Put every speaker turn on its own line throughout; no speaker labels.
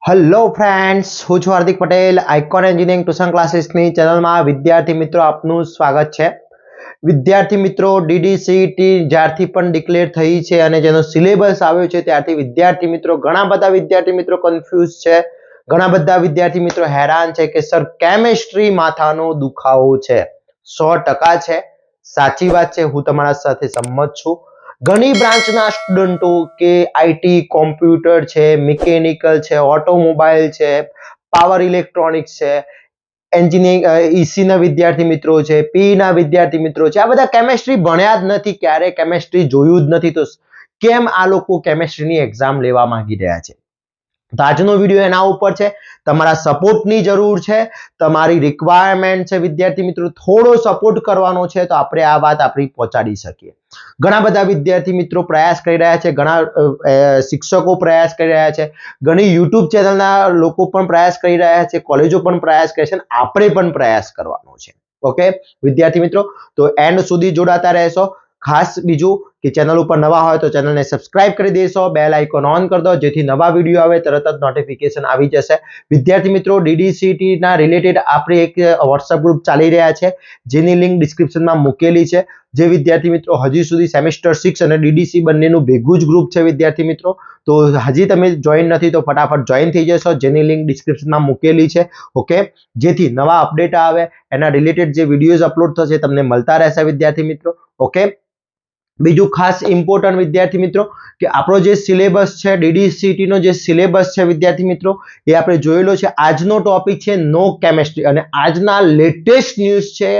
Hello friends, હું છું Hardik Patel. Icon engineering tuition ક્લાસીસની ચેનલમાં વિદ્યાર્થી મિત્રો આપનું સ્વાગત છે. વિદ્યાર્થી મિત્રો, DDCET જ્યારથી પણ ડિક્લેર થઈ છે અને જેનો સિલેબસ આવ્યો છે ત્યારથી વિદ્યાર્થી મિત્રો ઘણા બધા વિદ્યાર્થી મિત્રો કન્ફ્યુઝ છે. ઘણા બધા વિદ્યાર્થી મિત્રો હેરાન છે કે સર કેમિસ્ટ્રી માથાનો દુખાવો છે. 100% છે, સાચી વાત છે, હું તમારા સાથે સંમત છું. ઘણી બ્રાન્ચના સ્ટુડન્ટો કે આઈટી, કોમ્પ્યુટર છે, મિકેનિકલ છે, ઓટોમોબાઈલ છે, પાવર ઇલેક્ટ્રોનિક્સ છે, એન્જિનિયરિંગ ઈસી ના વિદ્યાર્થી મિત્રો છે, પી ના વિદ્યાર્થી મિત્રો છે, આ બધા કેમિસ્ટ્રી ભણ્યા જ નથી, ક્યારે કેમિસ્ટ્રી જોયું જ નથી, તો કેમ આ લોકો કેમિસ્ટ્રીની એક્ઝામ લેવા માંગી રહ્યા છે? તો આજનો વિડીયો એના ઉપર છે. તમારા સપોર્ટની જરૂર છે, તમારી રિક્વાયરમેન્ટ છે વિદ્યાર્થી મિત્રો, થોડો સપોર્ટ કરવાનો છે તો આપણે આ વાત આપણી પહોંચાડી શકીએ. ઘણા બધા વિદ્યાર્થી મિત્રો પ્રયાસ કરી રહ્યા છે, ઘણા શિક્ષકો પ્રયાસ કરી રહ્યા છે, ઘણી યુટ્યુબ ચેનલના લોકો પણ પ્રયાસ કરી રહ્યા છે, કોલેજો પણ પ્રયાસ કરે છે અને આપણે પણ પ્રયાસ કરવાનો છે. ઓકે વિદ્યાર્થી મિત્રો, તો એન્ડ સુધી જોડાતા રહેશો. ખાસ બીજું કે ચેનલ ઉપર નવા હોય તો ચેનલને સબસ્ક્રાઇબ કરી દેશો, બેલ આઇકોન ઓન કરી દો જેથી નવા વિડીયો આવે તરત જ નોટિફિકેશન આવી જશે. વિદ્યાર્થી મિત્રો, DDCET ના રિલેટેડ આપણે એક વોટ્સએપ ગ્રુપ ચાલી રહ્યા છે જેની લિંક ડિસ્ક્રિપ્શનમાં મૂકેલી છે. જે વિદ્યાર્થી મિત્રો હજી સુધી સેમેસ્ટર 6 અને DDC બંનેનું ભેગું જ ગ્રુપ છે વિદ્યાર્થી મિત્રો, તો હજી તમે જોઈન નથી તો ફટાફટ જોઈન થઈ જશો, જેની લિંક ડિસ્ક્રિપ્શનમાં મૂકેલી છે. ઓકે, જેથી નવા અપડેટ આવે એના રિલેટેડ જે વિડીયોઝ અપલોડ થશે તમને મળતા રહેશે વિદ્યાર્થી મિત્રો. ઓકે, બીજું ખાસ ઇમ્પોર્ટન્ટ વિદ્યાર્થી મિત્રો કે આપણો જે સિલેબસ છે, DDCET નો જે સિલેબસ છે વિદ્યાર્થી મિત્રો, એ આપણે જોયેલો છે. આજનો ટોપિક છે નો કેમિસ્ટ્રી અને આજના લેટેસ્ટ ન્યૂઝ છે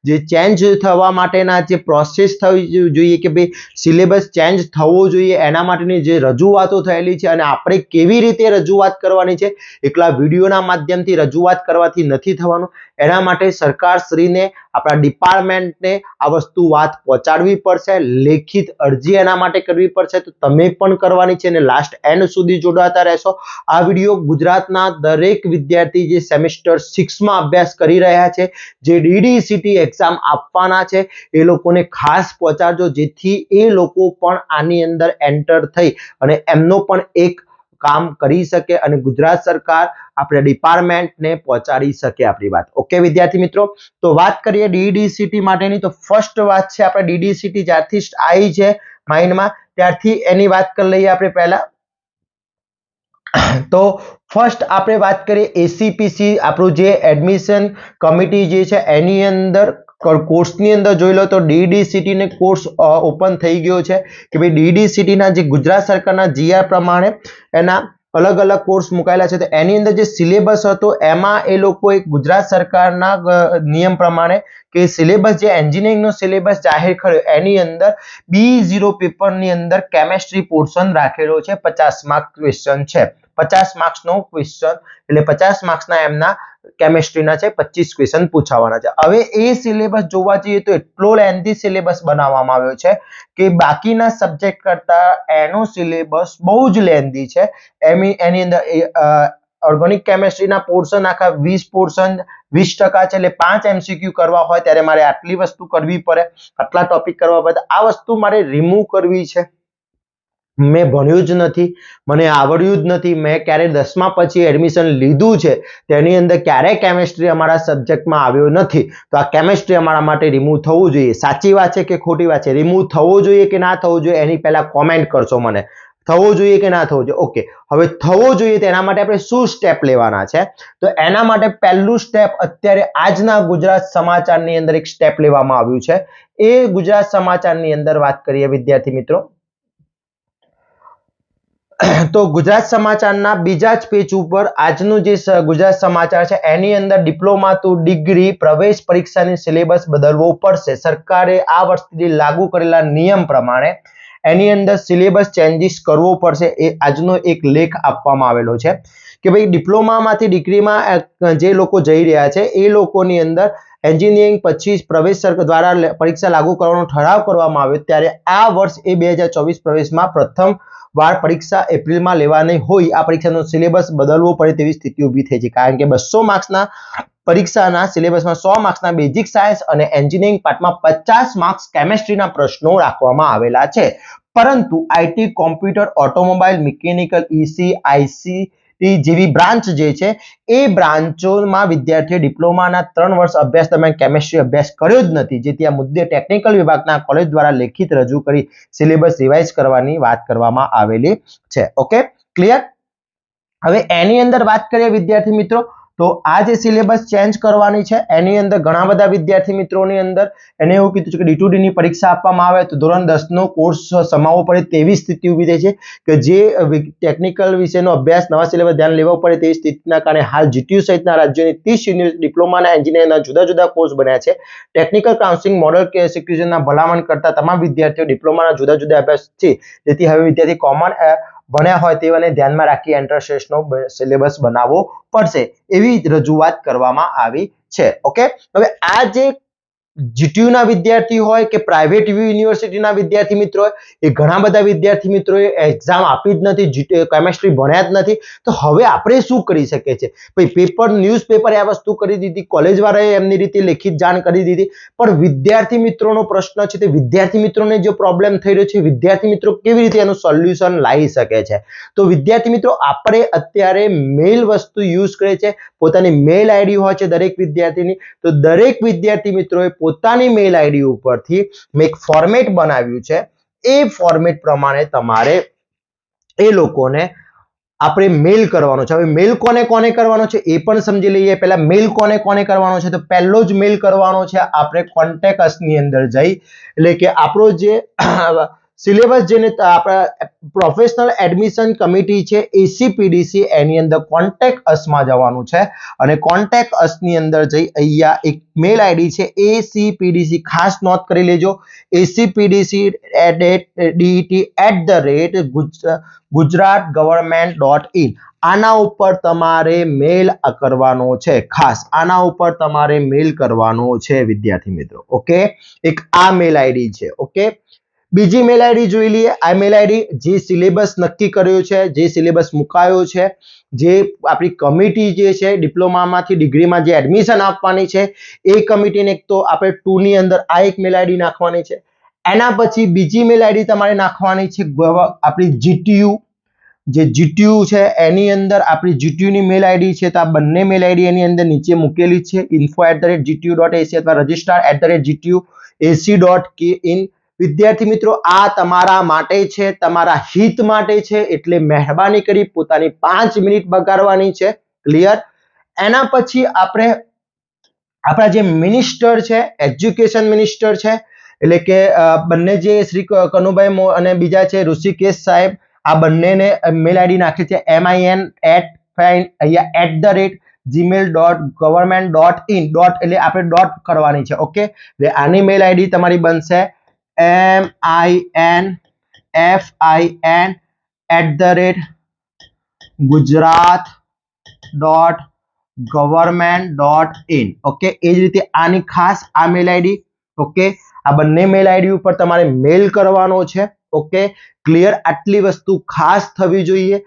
જે ચેન્જ થવા માટેના જે પ્રોસેસ થવી જોઈએ કે ભાઈ સિલેબસ ચેન્જ થવો જોઈએ એના માટેની જે રજૂઆતો થયેલી છે અને આપણે કેવી રીતે રજૂઆત કરવાની છે, એકલા વિડીયોના માધ્યમથી રજૂઆત કરવાથી નથી થવાનું. એના માટે સરકારશ્રીને, આપણા ડિપાર્ટમેન્ટને આ વસ્તુ વાત પહોંચાડવી પડશે, લેખિત અરજી એના માટે કરવી પડશે, તો તમે પણ કરવાની છે અને લાસ્ટ એન્ડ સુધી જોડાતા રહેશો. આ વિડીયો ગુજરાતના દરેક વિદ્યાર્થી જે સેમેસ્ટર 6 માં અભ્યાસ કરી રહ્યા છે, જે DDCET એક્ઝામ આપવાના છે, એ લોકોને ખાસ પહોંચાડજો જેથી એ લોકો પણ આની અંદર એન્ટર થઈ અને એમનો પણ એક કામ કરી શકે અને ગુજરાત સરકાર આપણે ડિપાર્ટમેન્ટને પહોંચાડી શકે આપણી વાત. ઓકે વિદ્યાર્થી મિત્રો, તો વાત કરીએ DDCET માટેની, તો ફર્સ્ટ વાત છે આપણે DDCET જ્યારથી આવી છે માઇન્ડમાં ત્યારથી એની વાત કરી લઈએ આપણે પહેલા. તો ફર્સ્ટ આપણે વાત કરીએ ACPC, આપણું જે એડમિશન કમિટી જે છે એની અંદર કોર્સની અંદર જોઈ લો તો DDCET ને કોર્સ ઓપન થઈ ગયો છે કે ભાઈ DDCET ના જે ગુજરાત સરકારના GR પ્રમાણે એના અલગ અલગ કોર્સ મુકાયેલા છે. તો એની અંદર જે સિલેબસ હતો એમાં એ લોકોએ ગુજરાત સરકારના નિયમ પ્રમાણે કે સિલેબસ જે એન્જિનિયરિંગનો સિલેબસ જાહેર કર્યો એની અંદર B0 પેપરની અંદર કેમિસ્ટ્રી પોર્શન રાખેલો છે. 50 માર્ક ક્વેશ્ચન છે, 50 માર્ક્સનો ક્વેશ્ચન એટલે 50 માર્ક્સના એમના કેમિસ્ટ્રીના છે, 25 ક્વેશ્ચન પૂછાવાના છે. હવે એ સિલેબસ જોવા જઈએ તો એટલો લેન્થી સિલેબસ બનાવવામાં આવ્યો છે કે બાકીના સબ્જેક્ટ કરતા એનો સિલેબસ બહુ જ લેન્થી છે. એની અંદર ઓર્ગેનિક કેમિસ્ટ્રીના પોર્શન આખા 20 પોર્શન 20% છે એટલે 5 MCQ કરવા હોય ત્યારે મારે આટલી વસ્તુ કરવી પડે, આટલા ટોપિક કરવા પડે. આ વસ્તુ મારે રિમૂવ કરવી છે. મેં ભણ્યું જ નથી, મને આવડ્યું જ નથી, મેં ક્યારે 10મા પછી એડમિશન લીધું છે તેની અંદર ક્યારેય કેમિસ્ટ્રી અમારા સબ્જેક્ટમાં આવ્યો નથી, તો આ કેમિસ્ટ્રી અમારા માટે રિમૂવ થવું જોઈએ. સાચી વાત છે કે ખોટી વાત છે? રિમૂવ થવો જોઈએ કે ના થવો જોઈએ એની પહેલા કોમેન્ટ કરશો મને. થવો જોઈએ કે ના થવો જોઈએ? ઓકે, હવે થવો જોઈએ તો એના માટે આપણે શું સ્ટેપ લેવાના છે? તો એના માટે પહેલું સ્ટેપ અત્યારે આજના ગુજરાત સમાચારની અંદર એક સ્ટેપ લેવામાં આવ્યું છે. એ ગુજરાત સમાચારની અંદર વાત કરીએ વિદ્યાર્થી મિત્રો, તો ગુજરાત સમાચારના બીજા જ પેજ ઉપર આજનું જે ગુજરાત સમાચાર છે એની અંદર ડિપ્લોમા ટુ ડિગ્રી પ્રવેશ પરીક્ષાની સિલેબસ બદલવો પડશે. સરકારે આ વર્ષથી લાગુ કરેલા નિયમ પ્રમાણે એની અંદર સિલેબસ ચેન્જીસ કરવો પડશે. એ આજનો એક લેખ આપવામાં આવેલો છે કે ભાઈ ડિપ્લોમામાંથી ડિગ્રીમાં જે લોકો જઈ રહ્યા છે એ લોકોની અંદર એન્જિનિયરિંગ પછી પ્રવેશ દ્વારા પરીક્ષા લાગુ કરવાનો ઠરાવ કરવામાં આવ્યો ત્યારે આ વર્ષ એ 2024 પ્રવેશમાં પ્રથમ વાર પરીક્ષા એપ્રિલમાં લેવાની હોય, આ પરીક્ષાનો સિલેબસ બદલવો પડે તેવી સ્થિતિ ઊભી થઈ છે. કારણ કે 200 માર્ક્સના પરીક્ષાના સિલેબસમાં 100 માર્ક્સના બેઝિક સાયન્સ અને એન્જિનિયરિંગ પાર્ટમાં 50 માર્ક્સ કેમિસ્ટ્રીના પ્રશ્નો રાખવામાં આવેલા છે. પરંતુ IT, computer, automobile, mechanical, EC, IC, જેવી બ્રાન્ચ જે છે એ બ્રાન્ચોમાં વિદ્યાર્થીઓ ડિપ્લોમાના 3 વર્ષ અભ્યાસ દરમિયાન કેમિસ્ટ્રી અભ્યાસ કર્યો જ નથી, જેથી આ મુદ્દે ટેકનિકલ વિભાગના કોલેજ દ્વારા લેખિત રજૂ કરી સિલેબસ રિવાઇઝ કરવાની વાત કરવામાં આવેલી છે. Okay, clear. હવે એની અંદર વાત કરીએ વિદ્યાર્થી મિત્રો, તો આ જે સિલેબસ ચેન્જ કરવાની છે એની અંદર ઘણા બધા વિદ્યાર્થી મિત્રોની અંદર એને એવું કીધું છે કે D2D ની પરીક્ષા આપવામાં આવે તો ધોરણ 10 નો કોર્સ સમાવવો પડે તેવી સ્થિતિ ઊભી થઈ છે કે જે ટેકનિકલ વિષયનો અભ્યાસ નવા સિલેબસ ધ્યાન લેવો પડે તેવી સ્થિતિના કારણે હાલ GTU સહિતના રાજ્યોની 30 યુનિવર્સિટી ડિપ્લોમાના એન્જિનિયરિંગના જુદા જુદા કોર્સ બન્યા છે. ટેકનિકલ કાઉન્સિલિંગ મોડલ એક્ઝિક્યુશનના ભલામણ કરતા તમામ વિદ્યાર્થીઓ ડિપ્લોમાના જુદા જુદા અભ્યાસ છે, જેથી હવે વિદ્યાર્થી કોમન ભણ્યા હોય તેઓને ધ્યાનમાં રાખી એન્ટ્રન્સનો સિલેબસ બનાવવો પડશે એવી રજૂઆત કરવામાં આવી છે. ઓકે, હવે આ જે GTU ના વિદ્યાર્થી હોય કે પ્રાઇવેટ યુનિવર્સિટીના વિદ્યાર્થી મિત્રો એ ઘણા બધા વિદ્યાર્થી મિત્રોએ એક્ઝામ આપી જ નથી, કેમિસ્ટ્રી ભણ્યા જ નથી, તો હવે આપણે શું કરી શકીએ છીએ? ભાઈ પેપર ન્યૂઝપેપરે આ વસ્તુ કરી દીધી, કોલેજ વાળાએ એમની રીતે લેખિત જાણ કરી દીધી, પણ વિદ્યાર્થી મિત્રોનો પ્રશ્ન છે તે વિદ્યાર્થી મિત્રોને જે પ્રોબ્લેમ થઈ રહ્યો છે વિદ્યાર્થી મિત્રો કેવી રીતે એનું સોલ્યુશન લાવી શકે છે? તો વિદ્યાર્થી મિત્રો આપણે અત્યારે મેલ વસ્તુ યુઝ કરે છે, પોતાની મેલ આઈડી હોય છે દરેક વિદ્યાર્થીની, તો દરેક વિદ્યાર્થી મિત્રોએ પોતાની મેલ આઈડી ઉપરથી મેં એક ફોર્મેટ બનાવ્યું છે, એ ફોર્મેટ પ્રમાણે તમારે એ લોકોને આપણે મેલ કરવાનો છે. હવે મેલ કોને કોને કરવાનો છે એ પણ સમજી લઈએ. પહેલા મેલ કોને કોને કરવાનો છે, તો પહેલો જ મેલ કરવાનો છે આપણે કોન્ટેક્ટ અસ ની અંદર જઈ, એટલે કે આપણો જે સિલેબસ જેને આપણા પ્રોફેશનલ એડમિશન કમિટી છે ACPDC એની અંદર કોન્ટેક્ટ અસમાં જવાનું છે અને કોન્ટેક્ટ અસ ની અંદર જઈ અહીંયા એક મેલ આઈડી છે ACPDC, ખાસ નોટ કરી લેજો, acpdc@gujaratgovernment.in. આના ઉપર તમારે મેલ કરવાનો છે, ખાસ આના ઉપર તમારે મેલ કરવાનો છે વિદ્યાર્થી મિત્રો. ઓકે, એક આ મેલ આઈડી છે. ઓકે, બીજી મેલ આઈડી જોઈ લઈએ. આ મેલ આઈડી જે સિલેબસ નક્કી કર્યો છે, જે સિલેબસ મુકાયો છે, જે આપણી કમિટી જે છે ડિપ્લોમામાંથી ડિગ્રીમાં જે એડમિશન આપવાની છે એ કમિટીને એક તો આપણે 2 ની અંદર આ એક મેલ આઈડી નાખવાની છે. એના પછી બીજી મેલ આઈડી તમારે નાખવાની છે આપણી GTU, જે GTU છે એની અંદર આપણી GTU ની મેલ આઈડી છે, તો આ બંને મેલ આઈડી એની અંદર નીચે મૂકેલી છે, info@gtu.ac અથવા registrar@gtu.ac.in. વિદ્યાર્થી મિત્રો આ તમારા માટે છે, તમારા હિત માટે છે, એટલે મહેરબાની કરી પોતાની 5 મિનિટ બગાડવાની છે. ક્લિયર. એના પછી આપણે આપણા જે મિનિસ્ટર છે, એજ્યુકેશન મિનિસ્ટર છે, એટલે કે બંને જે શ્રી કનુભાઈ અને બીજા છે ઋષિકેશ સાહેબ, આ બંનેને મેલ આઈડી નાખી છે min@gmail.government.in. એટલે આપણે ડોટ કરવાની છે. ઓકે, એટલે આની મેલ આઈડી તમારી બનશે min@gujarat.government.in. ઓકે, એ જ રીતે આની ખાસ આ મેલ આઈડી. ઓકે, આ બંને મેલ આઈડી ઉપર તમારે મેલ કરવાનો છે. Okay, clear. આટલી વસ્તુ ખાસ થવી જોઈએ.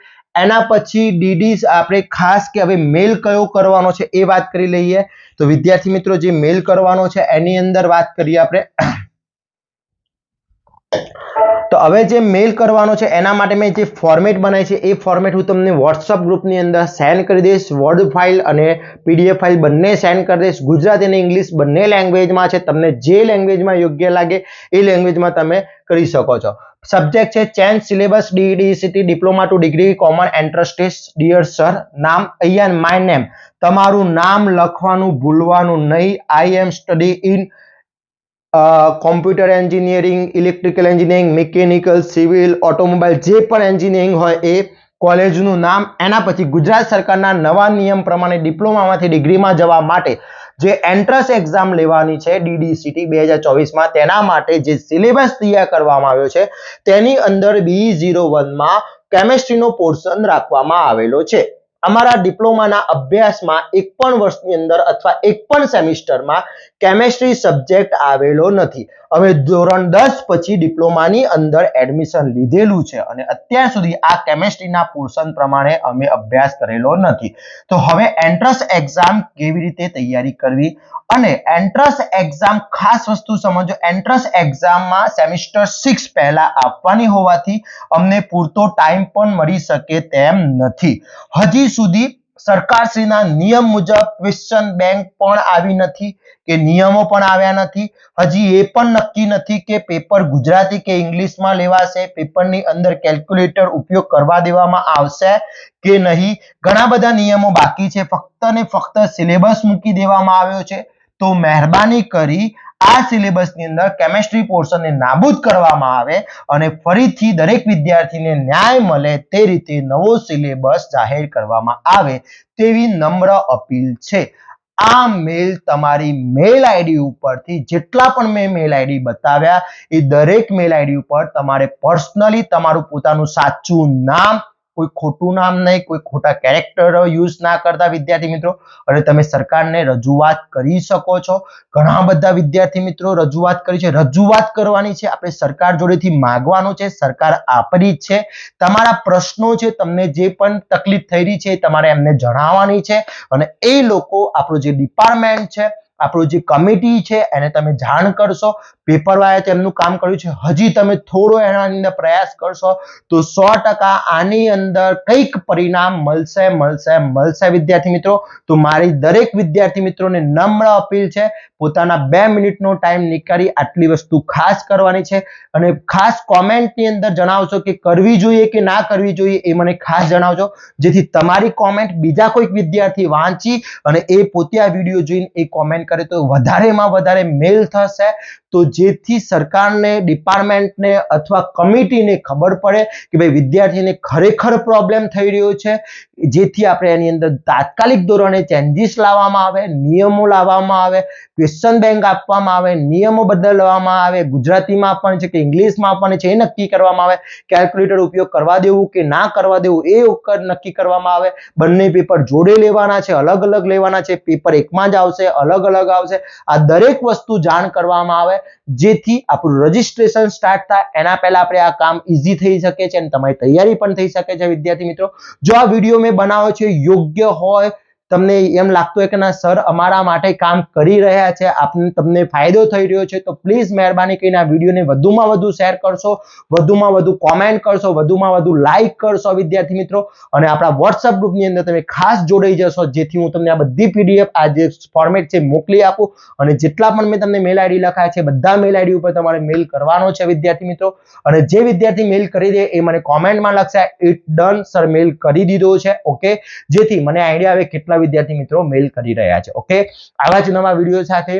એના પછી ડીડી આપણે ખાસ કે હવે મેલ કયો કરવાનો છે એ વાત કરી લઈએ. તો વિદ્યાર્થી મિત્રો જે મેલ કરવાનો છે એની અંદર વાત કરીએ આપણે. તો હવે જે મેલ કરવાનો છે એના માટે મેં જે ફોર્મેટ બનાવી છે એ ફોર્મેટ હું તમને વોટ્સઅપ ગ્રુપની અંદર સેન્ડ કરી દઈશ. વર્ડ ફાઇલ અને PDF ફાઇલ બંને સેન્ડ કરી દઈશ. ગુજરાતી અને ઇંગ્લિશ બંને લેંગ્વેજમાં છે, તમને જે લેંગ્વેજમાં યોગ્ય લાગે એ લેંગ્વેજમાં તમે કરી શકો છો. સબ્જેક્ટ છે change syllabus DDCT diploma to degree common entrance test. Dear sir, નામ અહીંયા માય નેમ, તમારું નામ લખવાનું ભૂલવાનું નહીં. I am study in computer engineering, electrical engineering, mechanical, civil, automobile, જે પણ એન્જિનિયરિંગ હોય એ કોલેજનું નામ. એના પછી ગુજરાત સરકારના નવા નિયમ પ્રમાણે ડિપ્લોમામાંથી ડિગ્રીમાં જવા માટે જે એન્ટ્રન્સ એક્ઝામ લેવાની છે DDCT 2024માં, તેના માટે જે સિલેબસ તૈયાર કરવામાં આવ્યો છે તેની અંદર B01માં કેમિસ્ટ્રીનો પોર્શન રાખવામાં આવેલો છે. અમારા ડિપ્લોમાના અભ્યાસમાં એક પણ વર્ષની અંદર અથવા એક પણ સેમિસ્ટરમાં કેમેસ્ટ્રી સબ્જેક્ટ આવેલો નથી. હવે ધોરણ 10 પછી ડિપ્લોમાની અંદર એડમિશન લીધેલું છે અને અત્યાર સુધી આ કેમેસ્ટ્રીના પોર્શન પ્રમાણે અમે અભ્યાસ કરેલો નથી. તો હવે એન્ટ્રન્સ એક્ઝામ કેવી રીતે તૈયારી કરવી અને એન્ટ્રન્સ એક્ઝામ ખાસ વસ્તુ સમજો, એન્ટ્રન્સ એક્ઝામમાં સેમિસ્ટર 6 પહેલા આપવાની હોવાથી અમને પૂરતો ટાઈમ પણ મળી શકે તેમ નથી. હજી સુધી સરકારશ્રીના નિયમ મુજબ ક્વેશ્ચન બેંક પણ આવી નથી કે નિયમો પણ આવ્યા નથી. હજી એ પણ નક્કી નથી કે પેપર ગુજરાતી કે ઇંગ્લિશમાં લેવાશે, પેપરની અંદર કેલ્ક્યુલેટર ઉપયોગ કરવા દેવામાં આવશે કે નહીં. ઘણા બધા નિયમો બાકી છે. ફક્ત ને ફક્ત સિલેબસ મૂકી દેવામાં આવ્યો છે. તો મહેરબાની કરી આ સિલેબસની અંદર કેમેસ્ટ્રી પોર્શનને નાબૂદ કરવામાં આવે અને ફરીથી દરેક વિદ્યાર્થીને ન્યાય મળે તે રીતે નવો સિલેબસ જાહેર કરવામાં આવે તેવી નમ્ર અપીલ છે. આ મેલ તમારી મેલ આઈડી ઉપરથી જેટલા પણ મેં મેલ આઈડી બતાવ્યા એ દરેક મેલ આઈડી ઉપર તમારે પર્સનલી તમારું પોતાનું સાચું નામ, કોઈ ખોટું નામ નહીં, કોઈ ખોટા કેરેક્ટર યુઝ ના કરતા વિદ્યાર્થી મિત્રો, અને તમે સરકારને રજૂઆત કરી શકો છો. ઘણા બધા વિદ્યાર્થી મિત્રો રજૂઆત કરી છે. રજૂઆત કરવાની છે, આપણે સરકાર જોડેથી માંગવાનું છે, સરકાર આપણી છે. તમારા પ્રશ્નો છે, તમને જે પણ તકલીફ થઈ રહી છે તમારે એમને જણાવવાની છે અને એ લોકો આપણું જે ડિપાર્ટમેન્ટ છે, આપણું જે કમિટી છે એને તમે જાણ કરશો. પેપર વાળાએ તેમનું કામ કર્યું છે, હજી તમે થોડો એના અંદર પ્રયાસ કરશો તો 100% આની અંદર કંઈક પરિણામ મળશે વિદ્યાર્થી મિત્રો. તો મારી દરેક વિદ્યાર્થી મિત્રોને નમ્ર અપીલ છે, પોતાના 2 મિનિટનો ટાઈમ નીકાળી આટલી વસ્તુ ખાસ કરવાની છે અને ખાસ કોમેન્ટની અંદર જણાવશો કે કરવી જોઈએ કે ના કરવી જોઈએ એ મને ખાસ જણાવજો, જેથી તમારી કોમેન્ટ બીજા કોઈક વિદ્યાર્થી વાંચી અને એ પોતે આ વિડીયો જોઈને એ કોમેન્ટ કરે તો વધારેમાં વધારે મેલ થશે. તો જેથી સરકારને, ડિપાર્ટમેન્ટને અથવા કમિટીને ખબર પડે કે ભાઈ વિદ્યાર્થીને ખરેખર પ્રોબ્લેમ થઈ રહ્યો છે, જેથી આપણે એની અંદર તાત્કાલિક ધોરણે ચેન્જીસ લાવવામાં આવે, નિયમો લાવવામાં આવે, ક્વેશ્ચન બેંક આપવામાં આવે, નિયમો બદલવામાં આવે, ગુજરાતીમાં પણ છે કે ઇંગ્લિશમાં પણ છે એ નક્કી કરવામાં આવે, કેલ્ક્યુલેટર ઉપયોગ કરવા દેવું કે ના કરવા દેવું એ નક્કી કરવામાં આવે. બંને પેપર જોડે લેવાના છે, અલગ અલગ લેવાના છે, પેપર એકમાં જ આવશે, અલગ અલગ આવશે. આ દરેક વસ્તુ જાણ કરવામાં આવે જેથી આપણું રજીસ્ટ્રેશન સ્ટાર્ટ થાય એના પહેલા આપણે આ કામ ઈઝી થઈ શકે છે અને તમારી તૈયારી પણ થઈ શકે છે. વિદ્યાર્થી મિત્રો, જો આ વિડીયો મેં બનાવ્યો છે યોગ્ય હોય, તમને એમ લાગતું હોય કે ના સર અમારા માટે કામ કરી રહ્યા છે, તમને ફાયદો થઈ રહ્યો છે, તો પ્લીઝ મહેરબાની કરીને આ વિડીયોને વધુમાં વધુ શેર કરશો, વધુમાં વધુ કોમેન્ટ કરશો, વધુમાં વધુ લાઈક કરશો વિદ્યાર્થી મિત્રો, અને આપણા વોટ્સએપ ગ્રુપની અંદર તમે ખાસ જોડાઈ જશો જેથી હું તમને આ બધી પીડીએફ, આ જે ફોર્મેટ છે મોકલી આપું અને જેટલા પણ મેં તમને મેલ આઈડી લખાયા છે બધા મેલ આઈડી ઉપર તમારે મેલ કરવાનો છે વિદ્યાર્થી મિત્રો. અને જે વિદ્યાર્થી મેલ કરી દે એ મને કોમેન્ટમાં લખશે ઇટ ડન સર, મેલ કરી દીધો છે. ઓકે, જેથી મને આઈડિયા આવે કેટલા વિદ્યાર્થી મિત્રો મેલ કરી રહ્યા છે. ઓકે, આવા જ નવા વિડીયો સાથે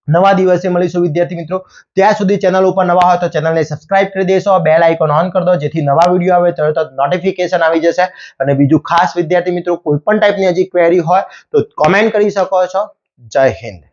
નવા દિવસે મળીશું વિદ્યાર્થી મિત્રો. ત્યાં સુધી ચેનલ ઉપર નવા હોય તો ચેનલને સબસ્ક્રાઇબ કરી દેશો, બેલ આઇકોન ઓન કરી દો જેથી નવા વિડીયો આવે તરત નોટિફિકેશન આવી જશે. અને બીજું ખાસ વિદ્યાર્થી મિત્રો કોઈ પણ ટાઈપની હજી ક્વેરી હોય તો કોમેન્ટ કરી શકો છો. જય હિન્દ.